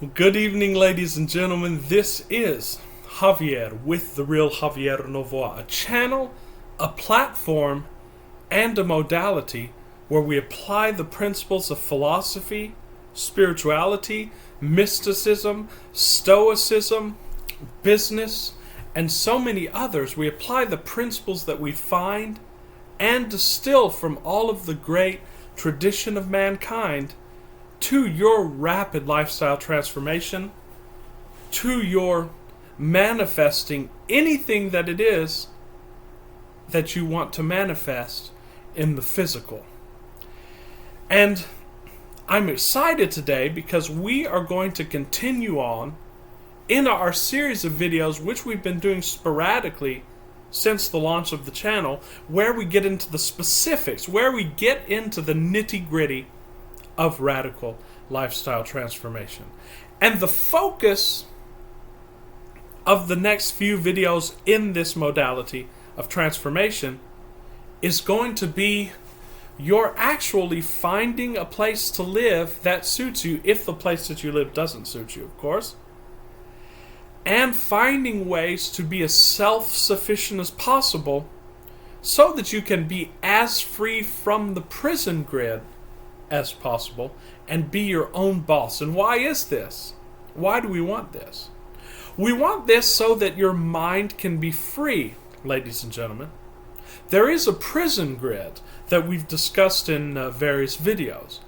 Good evening, ladies and gentlemen. This is Javier with The Real Javier Novoa, a channel, a platform, and a modality where we apply the principles of philosophy, spirituality, mysticism, stoicism, business, and so many others. We apply the principles that we find and distill from all of the great tradition of mankind to your rapid lifestyle transformation, to your manifesting anything that it is that you want to manifest in the physical. And I'm excited today because we are going to continue on in our series of videos, which we've been doing sporadically since the launch of the channel, where we get into the specifics, where we get into the nitty-gritty of radical lifestyle transformation. And the focus of the next few videos in this modality of transformation is going to be you're actually finding a place to live that suits you, if the place that you live doesn't suit you, of course, and finding ways to be as self-sufficient as possible so that you can be as free from the prison grid as possible and be your own boss. And why is this? Why do we want this? We want this so that your mind can be free, ladies and gentlemen. There is a prison grid that we've discussed in various videos.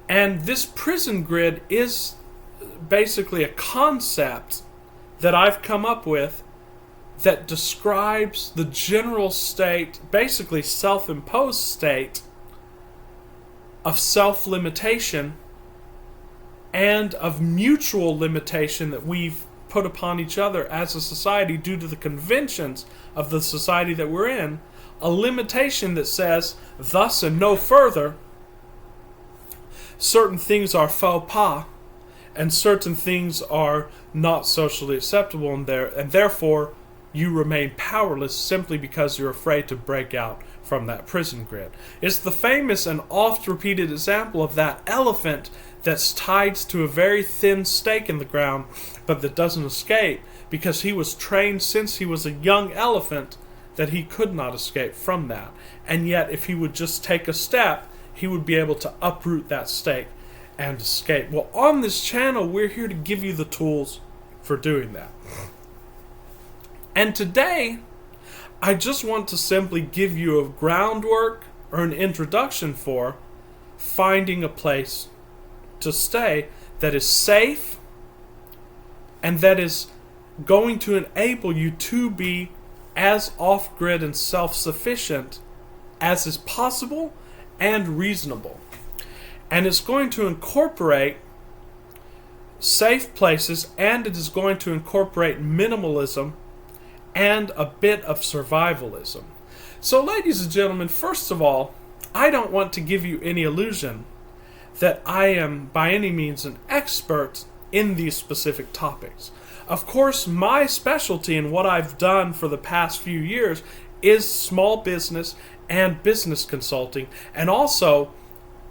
And this prison grid is basically a concept that I've come up with that describes the general state, basically self-imposed state, of self-limitation and of mutual limitation that we've put upon each other as a society due to the conventions of the society that we're in, a limitation that says, thus and no further, certain things are faux pas, and certain things are not socially acceptable, and therefore you remain powerless simply because you're afraid to break out from that prison grid. It's the famous and oft-repeated example of that elephant that's tied to a very thin stake in the ground, but that doesn't escape because he was trained since he was a young elephant that he could not escape from that. And yet, if he would just take a step, he would be able to uproot that stake and escape. Well, on this channel, we're here to give you the tools for doing that. And today, I just want to simply give you a groundwork or an introduction for finding a place to stay that is safe and that is going to enable you to be as off-grid and self-sufficient as is possible and reasonable. And it's going to incorporate safe places, and it is going to incorporate minimalism and a bit of survivalism. So, ladies and gentlemen, first of all, I don't want to give you any illusion that I am by any means an expert in these specific topics. Of course, my specialty and what I've done for the past few years is small business and business consulting, and also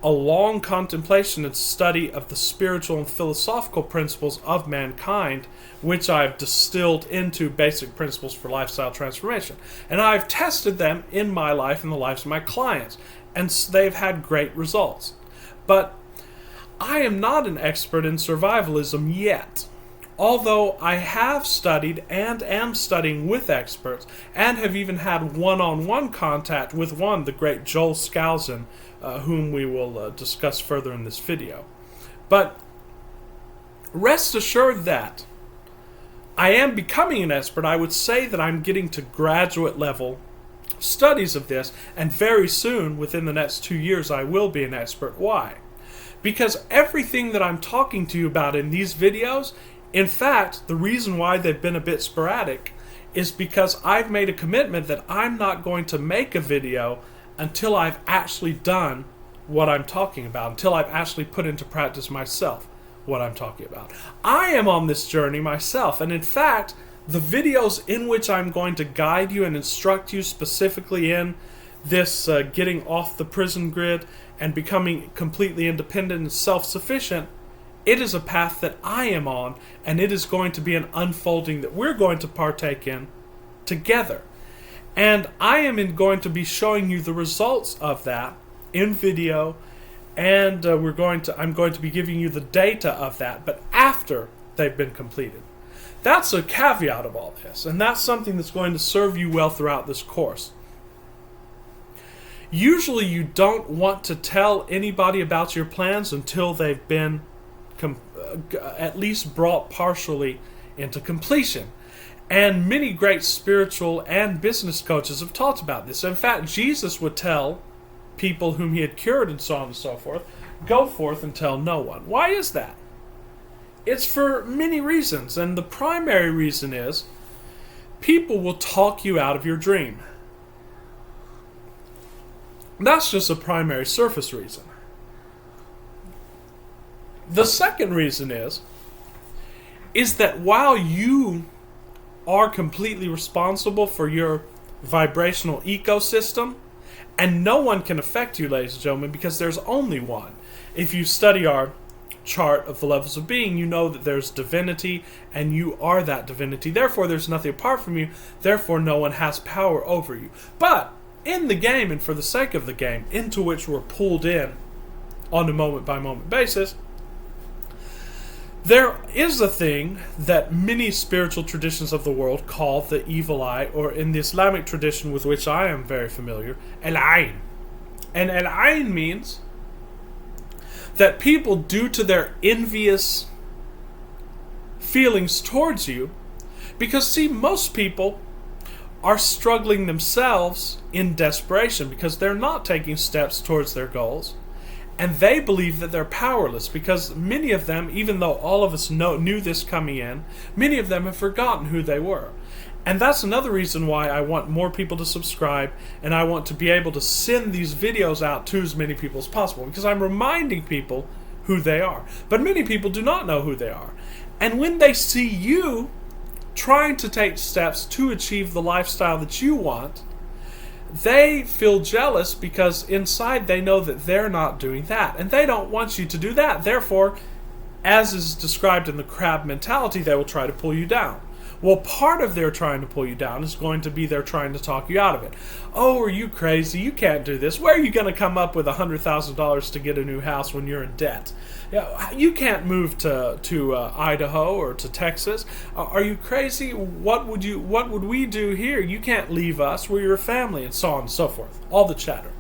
a long contemplation and study of the spiritual and philosophical principles of mankind, which I've distilled into basic principles for lifestyle transformation. And I've tested them in my life and the lives of my clients, and they've had great results. But I am not an expert in survivalism yet, although I have studied and am studying with experts, and have even had one-on-one contact with one, the great Joel Skousen, whom we will discuss further in this video. But rest assured that I am becoming an expert. I would say that I'm getting to graduate level studies of this, and very soon, within the next 2 years, I will be an expert. Why? Because everything that I'm talking to you about in these videos, in fact, the reason why they've been a bit sporadic is because I've made a commitment that I'm not going to make a video until I've actually done what I'm talking about, until I've actually put into practice myself what I'm talking about. I am on this journey myself, and in fact, the videos in which I'm going to guide you and instruct you specifically in this getting off the prison grid and becoming completely independent and self-sufficient It is a path that I am on, and it is going to be an unfolding that we're going to partake in together. And I am going to be showing you the results of that in video, and I'm going to be giving you the data of that, but after they've been completed. That's a caveat of all this, and that's something that's going to serve you well throughout this course. Usually you don't want to tell anybody about your plans until they've been at least brought partially into completion. And many great spiritual and business coaches have talked about this. In fact, Jesus would tell people whom he had cured and so on and so forth, go forth and tell no one. Why is that? It's for many reasons, and the primary reason is people will talk you out of your dream. That's just a primary surface reason. The second reason is that while you are completely responsible for your vibrational ecosystem, and no one can affect you, ladies and gentlemen, because there's only one. If you study our chart of the levels of being, you know that there's divinity, and you are that divinity. Therefore, there's nothing apart from you. Therefore, no one has power over you. But in the game, and for the sake of the game, into which we're pulled in on a moment-by-moment basis, there is a thing that many spiritual traditions of the world call the evil eye, or in the Islamic tradition with which I am very familiar, al-ayn. And al-ayn means that people, due to their envious feelings towards you, because see, most people are struggling themselves in desperation because they're not taking steps towards their goals. And they believe that they're powerless because many of them, even though all of us knew this coming in, many of them have forgotten who they were. And that's another reason why I want more people to subscribe, and I want to be able to send these videos out to as many people as possible, because I'm reminding people who they are. But many people do not know who they are. And when they see you trying to take steps to achieve the lifestyle that you want, they feel jealous because inside they know that they're not doing that, and they don't want you to do that. Therefore, as is described in the crab mentality, they will try to pull you down. Well, part of their trying to pull you down is going to be their trying to talk you out of it. Oh, are you crazy? You can't do this. Where are you going to come up with $100,000 to get a new house when you're in debt? You can't move to Idaho or to Texas. Are you crazy? What would we do here? You can't leave us. We're your family, and so on and so forth. All the chatter.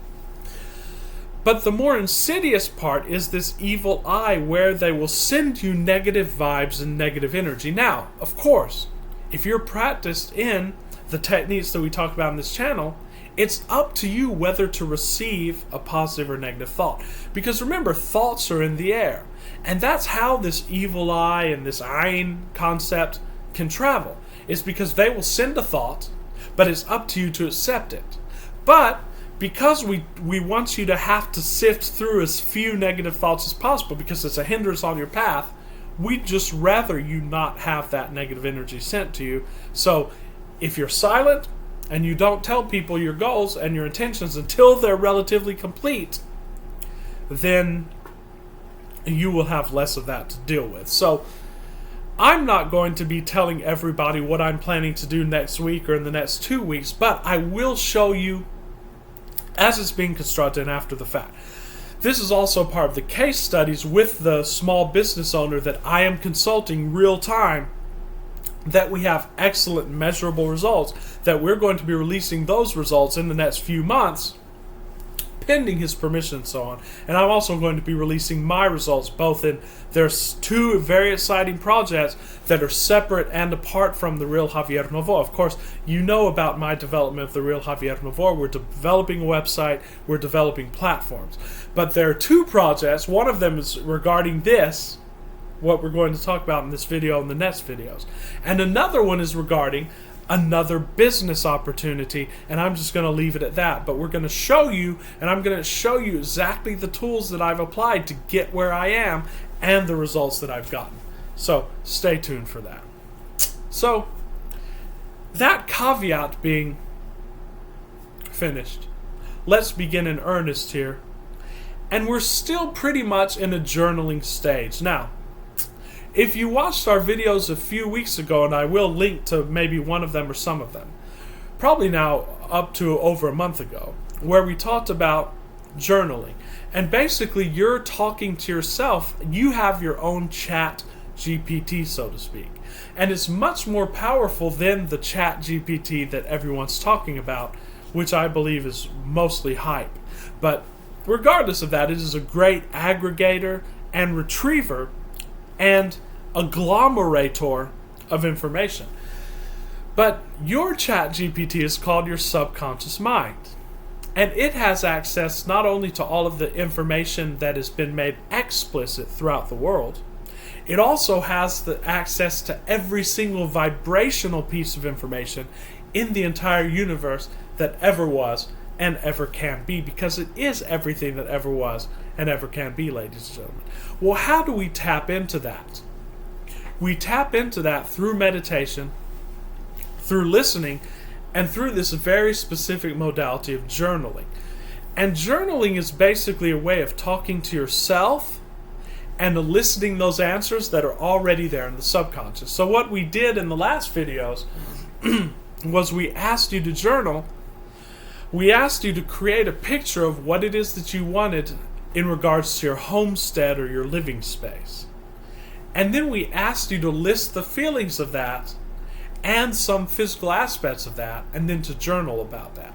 But the more insidious part is this evil eye, where they will send you negative vibes and negative energy. Now, of course, if you're practiced in the techniques that we talk about in this channel, it's up to you whether to receive a positive or negative thought. Because remember, thoughts are in the air. And that's how this evil eye and this ayn concept can travel. It's because they will send a thought, but it's up to you to accept it. But because we want you to have to sift through as few negative thoughts as possible, because it's a hindrance on your path, we'd just rather you not have that negative energy sent to you. So if you're silent and you don't tell people your goals and your intentions until they're relatively complete, then you will have less of that to deal with. So I'm not going to be telling everybody what I'm planning to do next week or in the next 2 weeks, but I will show you as it's being constructed and after the fact. This is also part of the case studies with the small business owner that I am consulting real time, that we have excellent measurable results, that we're going to be releasing those results in the next few months, pending his permission and so on. And I'm also going to be releasing my results, both in, there's two very exciting projects that are separate and apart from the Real Javier Novo. Of course, you know about my development of the Real Javier Novo. We're developing a website, we're developing platforms. But there are two projects. One of them is regarding this, what we're going to talk about in this video and the next videos. And another one is regarding another business opportunity, and I'm just going to leave it at that. But we're going to show you, and I'm going to show you exactly the tools that I've applied to get where I am and the results that I've gotten. So stay tuned for that. So that caveat being finished, let's begin in earnest here. And we're still pretty much in a journaling stage. Now, If you watched our videos a few weeks ago, and I will link to maybe one of them or some of them, probably now up to over a month ago, where we talked about journaling. And basically you're talking to yourself. You have your own chat GPT, so to speak. And it's much more powerful than the chat GPT that everyone's talking about, which I believe is mostly hype. But regardless of that, it is a great aggregator and retriever and agglomerator of information. But your chat GPT is called your subconscious mind. And it has access not only to all of the information that has been made explicit throughout the world, it also has the access to every single vibrational piece of information in the entire universe that ever was and ever can be, because it is everything that ever was and ever can be, ladies and gentlemen. Well, how do we tap into that? We tap into that through meditation, through listening, and through this very specific modality of journaling. And journaling is basically a way of talking to yourself and eliciting those answers that are already there in the subconscious. So what we did in the last videos was we asked you to journal. We asked you to create a picture of what it is that you wanted in regards to your homestead or your living space. And then we asked you to list the feelings of that and some physical aspects of that, and then to journal about that.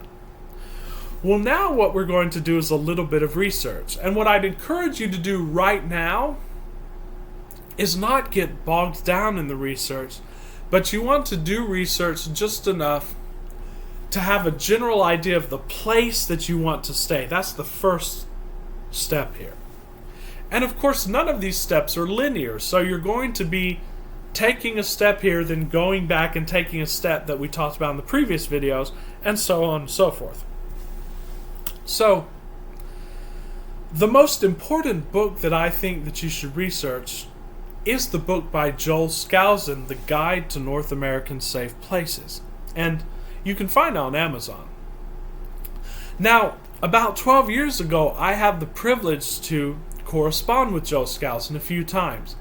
Well, now what we're going to do is a little bit of research. And what I'd encourage you to do right now is not get bogged down in the research, but you want to do research just enough to have a general idea of the place that you want to stay. That's the first step here. And of course, none of these steps are linear, so you're going to be taking a step here, then going back and taking a step that we talked about in the previous videos, and so on and so forth. So, the most important book that I think that you should research is the book by Joel Skousen, The Guide to North American Safe Places. And you can find it on Amazon. Now, about 12 years ago, I had the privilege to correspond with Joel Skousen a few times.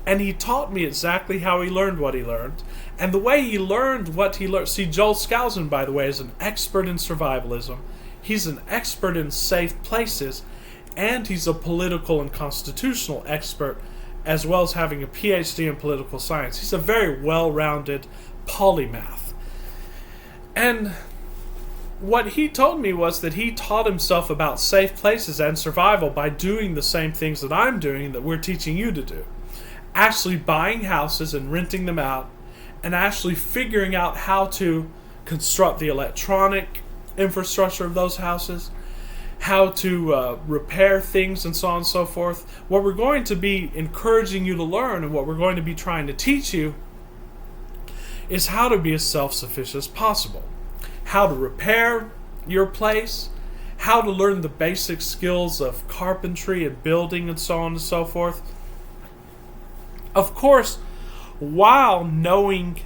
And he taught me exactly how he learned what he learned. And the way he learned what he learned... See, Joel Skousen, by the way, is an expert in survivalism. He's an expert in safe places. And he's a political and constitutional expert, as well as having a PhD in political science. He's a very well-rounded polymath. And what he told me was that he taught himself about safe places and survival by doing the same things that I'm doing and that we're teaching you to do. Actually buying houses and renting them out, and actually figuring out how to construct the electronic infrastructure of those houses, how to repair things, and so on and so forth. What we're going to be encouraging you to learn, and what we're going to be trying to teach you, is how to be as self-sufficient as possible. How to repair your place, how to learn the basic skills of carpentry and building, and so on and so forth. Of course, while knowing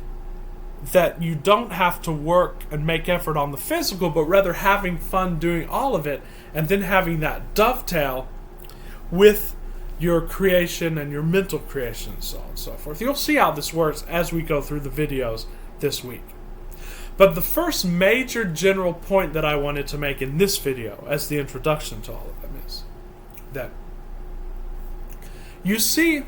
that you don't have to work and make effort on the physical, but rather having fun doing all of it, and then having that dovetail with your creation and your mental creation, and so on and so forth. You'll see how this works as we go through the videos this week. But the first major general point that I wanted to make in this video, as the introduction to all of them, is that you see,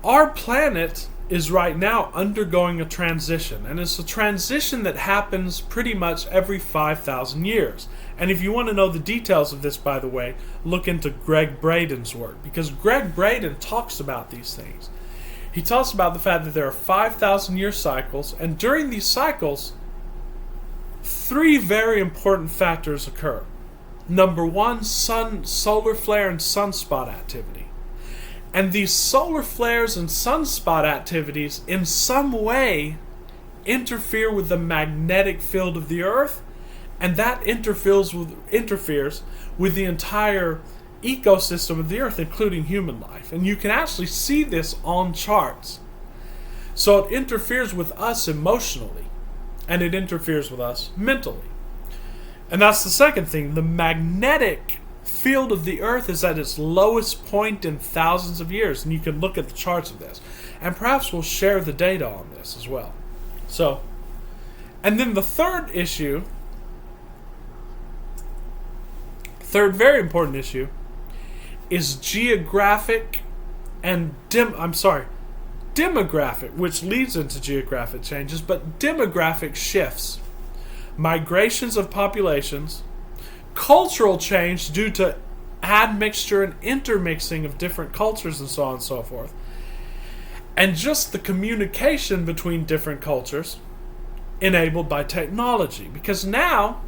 our planet is right now undergoing a transition, and it's a transition that happens pretty much every 5,000 years. And if you want to know the details of this, by the way, look into Greg Braden's work, because Greg Braden talks about these things. He talks about the fact that there are 5,000 year cycles, and during these cycles, 3 very important factors occur. Number 1, solar flare and sunspot activity. And these solar flares and sunspot activities in some way interfere with the magnetic field of the Earth, and that interferes with the entire ecosystem of the Earth, including human life. And you can actually see this on charts. So it interferes with us emotionally, and it interferes with us mentally. And that's the second thing. The magnetic field of the earth is at its lowest point in thousands of years. And you can look at the charts of this. And perhaps we'll share the data on this as well. So, and then the third very important issue, is geographic and demographic, which leads into geographic changes, but demographic shifts. Migrations of populations, cultural change due to admixture and intermixing of different cultures and so on and so forth, and just the communication between different cultures enabled by technology. Because now,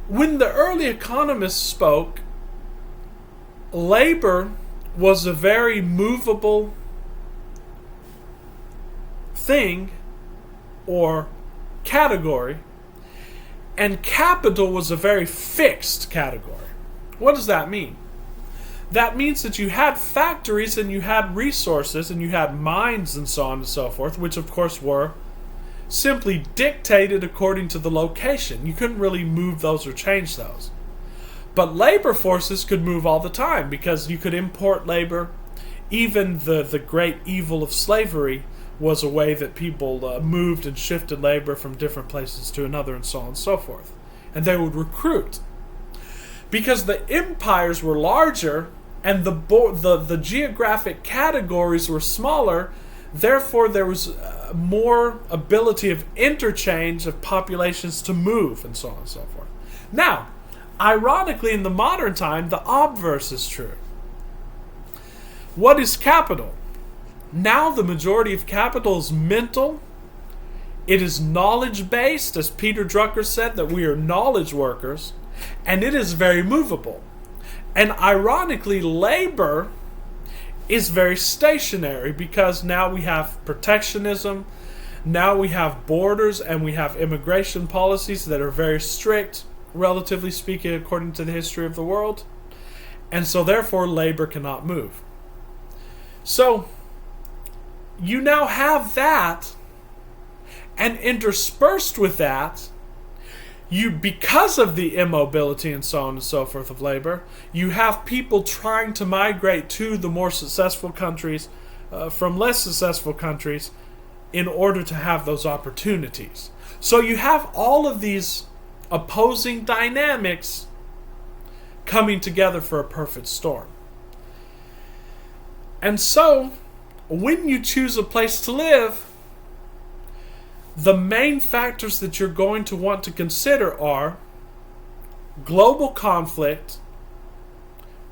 when the early economists spoke, labor was a very movable thing or category, and capital was a very fixed category. What does that mean? That means that you had factories and you had resources and you had mines and so on and so forth, which of course were simply dictated according to the location. You couldn't really move those or change those. But labor forces could move all the time because you could import labor. Even the great evil of slavery was a way that people moved and shifted labor from different places to another and so on and so forth. And they would recruit. Because the empires were larger and the geographic categories were smaller, therefore there was more ability of interchange of populations to move and so on and so forth. Now, ironically, in the modern time, the obverse is true. What is capital? Now the majority of capital is mental. It is knowledge-based, as Peter Drucker said, that we are knowledge workers, and it is very movable. And ironically, labor is very stationary because now we have protectionism, now we have borders, and we have immigration policies that are very strict, relatively speaking, according to the history of the world. And so therefore labor cannot move. So you now have that, and interspersed with that, because of the immobility and so on and so forth of labor, you have people trying to migrate to the more successful countries from less successful countries in order to have those opportunities. So you have all of these opposing dynamics coming together for a perfect storm. And so, when you choose a place to live, the main factors that you're going to want to consider are global conflict,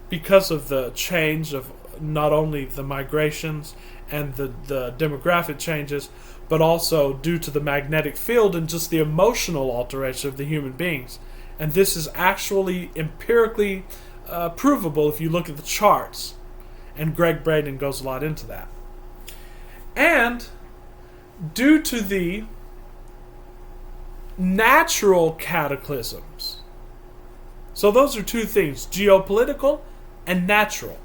because of the change of not only the migrations and the demographic changes, but also due to the magnetic field and just the emotional alteration of the human beings. And this is actually empirically provable if you look at the charts. And Greg Braden goes a lot into that. And due to the natural cataclysms. So those are two things, geopolitical and natural.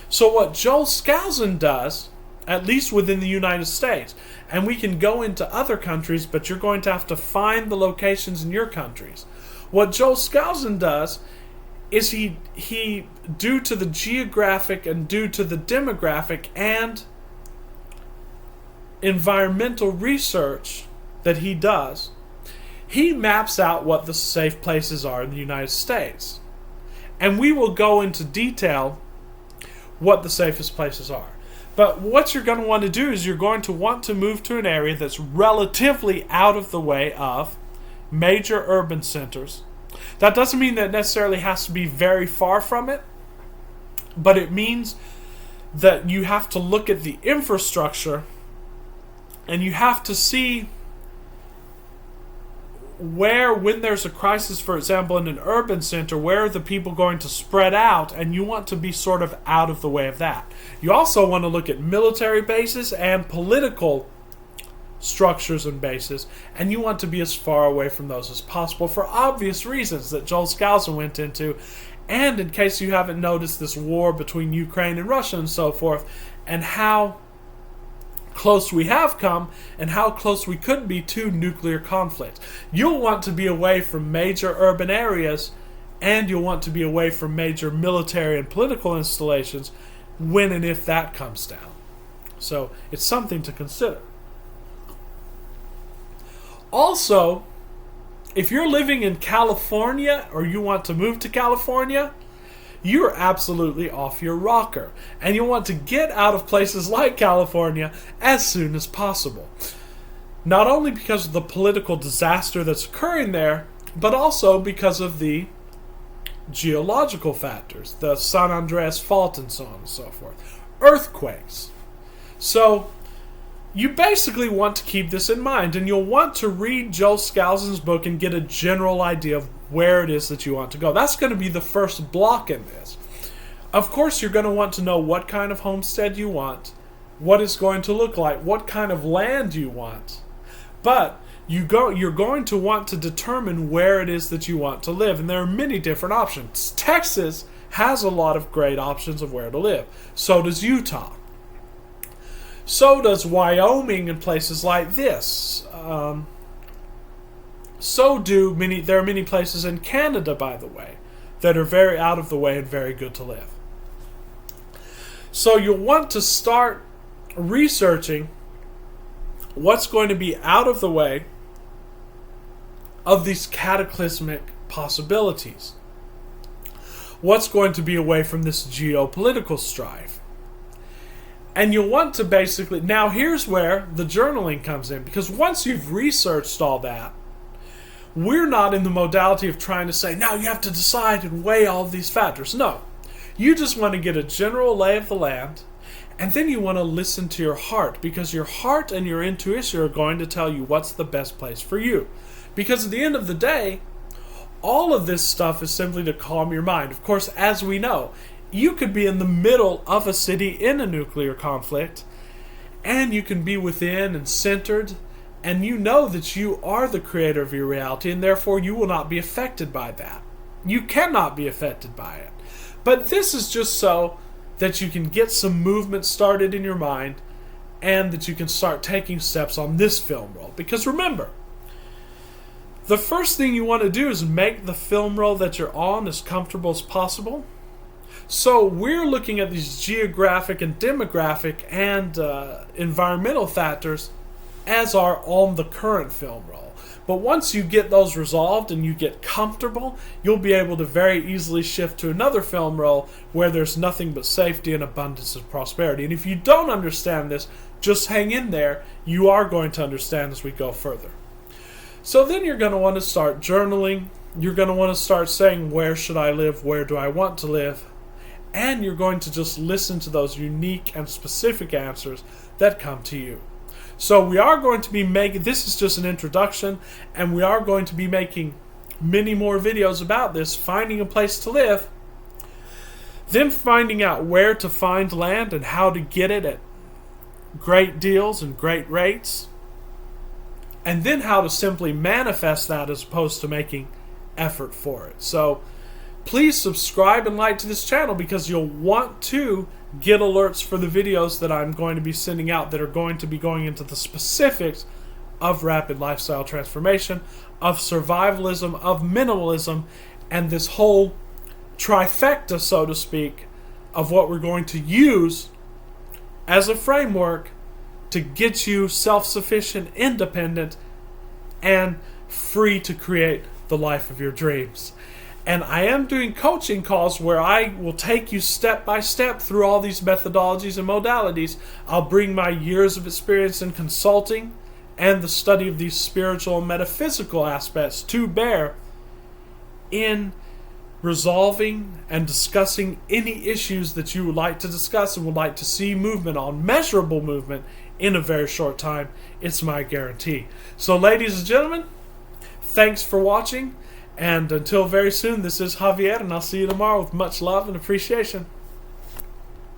So what Joel Skousen does, at least within the United States, and we can go into other countries, but you're going to have to find the locations in your countries. What Joel Skousen does is he due to the geographic and due to the demographic and environmental research that he does, he maps out what the safe places are in the United States. And we will go into detail what the safest places are. But what you're going to want to do is you're going to want to move to an area that's relatively out of the way of major urban centers. That doesn't mean that it necessarily has to be very far from it, but it means that you have to look at the infrastructure and you have to see where, when there's a crisis, for example, in an urban center, where are the people going to spread out, and you want to be sort of out of the way of that. You also want to look at military bases and political structures and bases, and you want to be as far away from those as possible for obvious reasons that Joel Skousen went into, and in case you haven't noticed this war between Ukraine and Russia and so forth, and how close we have come and how close we could be to nuclear conflict. You'll want to be away from major urban areas and you'll want to be away from major military and political installations when and if that comes down. So it's something to consider. Also, if you're living in California or you want to move to California, you're absolutely off your rocker. And you'll want to get out of places like California as soon as possible. Not only because of the political disaster that's occurring there, but also because of the geological factors, the San Andreas Fault and so on and so forth. Earthquakes. So, you basically want to keep this in mind, and you'll want to read Joe Scalzon's book and get a general idea of where it is that you want to go. That's going to be the first block in this. Of course, you're going to want to know what kind of homestead you want, what it's going to look like, what kind of land you want. But you're going to want to determine where it is that you want to live, and there are many different options. Texas has a lot of great options of where to live. So does Utah. So does Wyoming and places like this. There are many places in Canada, by the way, that are very out of the way and very good to live. So you'll want to start researching what's going to be out of the way of these cataclysmic possibilities. What's going to be away from this geopolitical strife. And you'll want to basically... Now here's where the journaling comes in. Because once you've researched all that, we're not in the modality of trying to say, now you have to decide and weigh all of these factors. No. You just want to get a general lay of the land, and then you want to listen to your heart, because your heart and your intuition are going to tell you what's the best place for you. Because at the end of the day, all of this stuff is simply to calm your mind. Of course, as we know, you could be in the middle of a city in a nuclear conflict, and you can be within and centered, and you know that you are the creator of your reality, and therefore you will not be affected by that. You cannot be affected by it. But this is just so that you can get some movement started in your mind, and that you can start taking steps on this film roll. Because remember, the first thing you want to do is make the film roll that you're on as comfortable as possible. So we're looking at these geographic and demographic and environmental factors as are on the current film roll. But once you get those resolved and you get comfortable, you'll be able to very easily shift to another film roll where there's nothing but safety and abundance and prosperity. And if you don't understand this, just hang in there. You are going to understand as we go further. So then you're going to want to start journaling. You're going to want to start saying, where should I live? Where do I want to live? And you're going to just listen to those unique and specific answers that come to you. So we are going to be making, this is just an introduction, and we are going to be making many more videos about this, finding a place to live, then finding out where to find land and how to get it at great deals and great rates, and then how to simply manifest that as opposed to making effort for it. So please subscribe and like to this channel, because you'll want to get alerts for the videos that I'm going to be sending out that are going to be going into the specifics of rapid lifestyle transformation, of survivalism, of minimalism, and this whole trifecta, so to speak, of what we're going to use as a framework to get you self-sufficient, independent, and free to create the life of your dreams. And I am doing coaching calls where I will take you step by step through all these methodologies and modalities. I'll bring my years of experience in consulting and the study of these spiritual and metaphysical aspects to bear in resolving and discussing any issues that you would like to discuss and would like to see movement on, measurable movement, in a very short time. It's my guarantee. So ladies and gentlemen, thanks for watching. And until very soon, this is Javier, and I'll see you tomorrow with much love and appreciation.